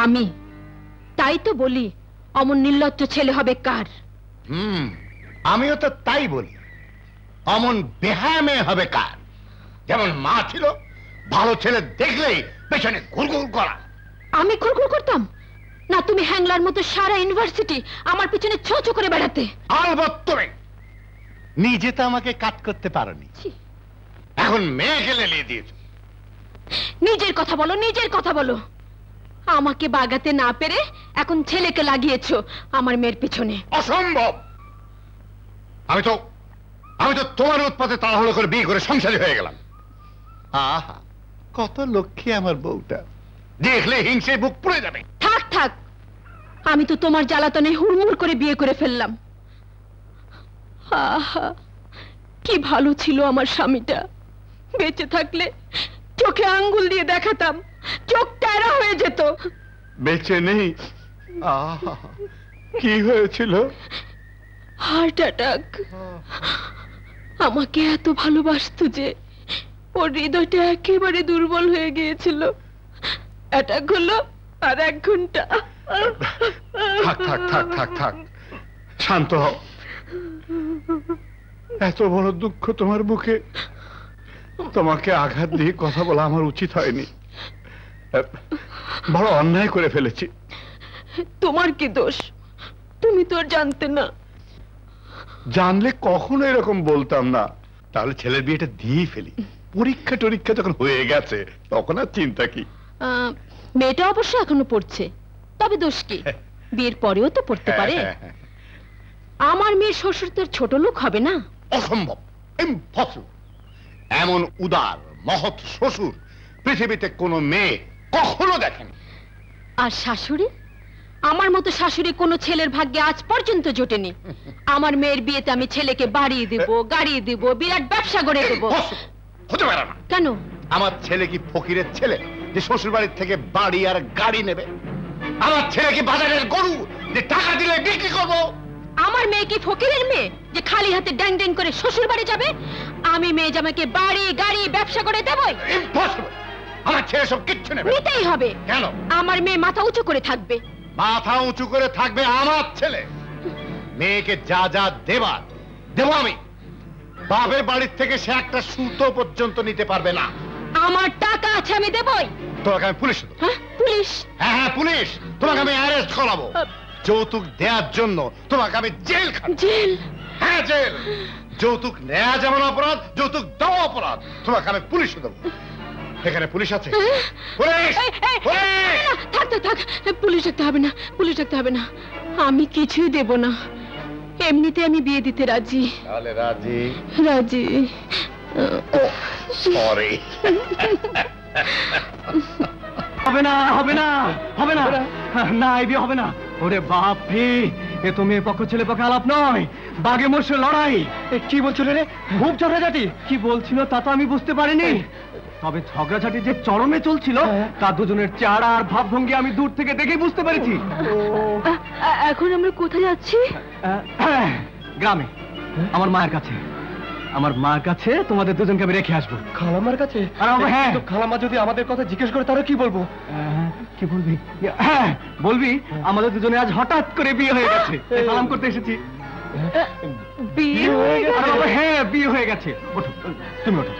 আমি। তাই তো বলি অমন নির্লজ্জ ছেলে হবে কার। আমিও তো তাই বলি, অমন বেহায়া মেয়ে হবে কার। যেমন মা ছিল, ভালো ছেলে দেখলেই পেছনে ঘুরঘুর করা। আমি ঘুরঘুর করতাম না? তুমি হ্যাংলার মতো সারা ইউনিভার্সিটি আমার পিছনে ছো ছো করে বেড়াতে। আলবৎ তুমি নিজে তো আমাকে কাট করতে পারোনি, এখন মেয়েকে লেলিয়ে দিয়েছ। নিজের কথা বলো, নিজের কথা বলো। আমাকে বাগাতে না পেরে এখন ছেলেকে লাগিয়েছো আমার মেয়ের পিছনে। অসম্ভব। আমি তো তোমার উৎপাতে তাড়াহুড়ো করে বিয়ে করে সংসারী হয়ে গেলাম। আহা, কত লক্ষ্মী আমার বউটা, দেখলে হিংসে বুক পুড়ে যাবে। থাক থাক, আমি তো তোমার জ্বালাতনে হুড়মুড় করে বিয়ে করে ফেললাম। আহা, কি ভালো ছিল আমার স্বামীটা। বেঁচে থাকলে চোখে আঙ্গুল দিয়ে দেখাতাম, চোখ টেরা হয়ে যেত। বেঁচে নেই? আহা, কি হয়েছিল? Heart attack. আমাকে এত ভালোবাসতো যে ওর হৃদয়টা একেবারে দুর্বল হয়ে গিয়েছিল। অ্যাটাক হলো আর 1 ঘন্টা। থাক থাক থাক থাক থাক, শান্ত হও। এত বড় দুঃখ তোমার বুকে, তোমাকে আঘাত দিয়ে কথা বলা আমার উচিত হয়নি। বড় অন্যায় করে ফেলেছি। তোমার কি দোষ? তুমি তো আর জানতে না। জানলে কখনো এরকম বলতাম না। তাহলে ছেলের বিয়েটা দিয়ে ফেলি। পরীক্ষা টরীক্ষা যখন হয়ে গেছে তখন আর চিন্তা কি। মেয়েটা অবশ্য এখনো পড়ছে, তবে দোষ কি? বিয়ের পরেও তো পড়তে পারে। আমার মেয়ের শ্বশুর তো ছোট লোক হবে না। অসম্ভব, ইম্পসিবল। এমন উদার মহৎ শ্বশুর পৃথিবীতে কোনো মেয়ে কখনো দেখেনি। আর শাশুড়ি? আমার মতো শাশুড়ি কোনো ছেলের ভাগ্যে আজ পর্যন্ত জোটেনি। আমার মেয়ের বিয়েতে আমি ছেলেকে বাড়ি দেব, গাড়ি দেব, বিরাট ব্যবসা গড়ে দেব। হতে পারে না। কেন? আমার ছেলে কি ফকিরের ছেলে যে শ্বশুর বাড়ির থেকে বাড়ি আর গাড়ি নেবে? আমার ছেলে কি বাজারের গরু যে টাকা দিলে বিক্রি করব? আমার মেয়ে কি ফকিরের মেয়ে যে খালি হাতে ড্যাং ড্যাং করে শ্বশুর বাড়ি যাবে? আমি মেয়ে জামাইকে বাড়ি গাড়ি ব্যবসা করে দেবই। ইম্পসিবল। আমার ছেলে সব কিচ্ছু নেবে। নিতেই হবে। কেন? আমার মেয়ে মাথা উঁচু করে থাকবে। মাথা উঁচু করে থাকবে আমার ছেলে। মেয়েকে যা যা দেবার দেব আমি। বাপের বাড়ির থেকে সে একটা সুতো পর্যন্ত নিতে পারবে না। আমার টাকা আছে, আমি দেবই। তোমাকে আমি পুলিশ দেবো। পুলিশ? হ্যাঁ পুলিশ। তোমাকে আমি অ্যারেস্ট করাবো। যৌতুক দেওয়ার জন্য তোমাকে আমি জেল খাবো। জেল? হ্যাঁ জেল। যৌতুক নেওয়া যেমন অপরাধ, যৌতুক দেওয়া অপরাধ। তোমাকে আমি পুলিশে দেবো। এখানে পুলিশ আছে। পুলিশ! থাক থাক থাক, পুলিশ ডাকতে হবে না, পুলিশ ডাকতে হবে না। আমি কিছুই দেব না, এমনিতে আমি বিয়ে দিতে রাজি। তাহলে রাজি? রাজি। সরি। হবে না, হবে না, হবে না, না, এই বিয়ে হবে না। ওরে বাপ রে, এ তো মেয়ে পক্ষ ছেলে পক্ষে আলাপ নয়, বাঘে মোষে লড়াই। কি বলছিল রে? খুব ঝগড়াঝাটি। কি বলছিল তা তো আমি বুঝতে পারিনি, তবে ঝগড়াঝাটি যে চরমে চলছিল তা দুজনের চেহারা আর ভাবভঙ্গি আমি দূর থেকে দেখে বুঝতে পেরেছি। এখন আমরা কোথায় যাচ্ছি? গ্রামে, আমার মায়ের কাছে। আমার মার কাছে তোমাদের দুজনকে আমি রেখে আসবো। খালামার কাছে? হ্যাঁ, খালামা যদি আমাদের কথা জিজ্ঞেস করে তাহলে কি বলবো? কি বলবি? হ্যাঁ বলবি আমাদের দুজনে আজ হঠাৎ করে বিয়ে হয়ে গেছে, সালাম করতে এসেছি। বিয়ে হয়ে গেছে? হ্যাঁ বিয়ে হয়ে গেছে। ওঠো, তুমি ওঠো।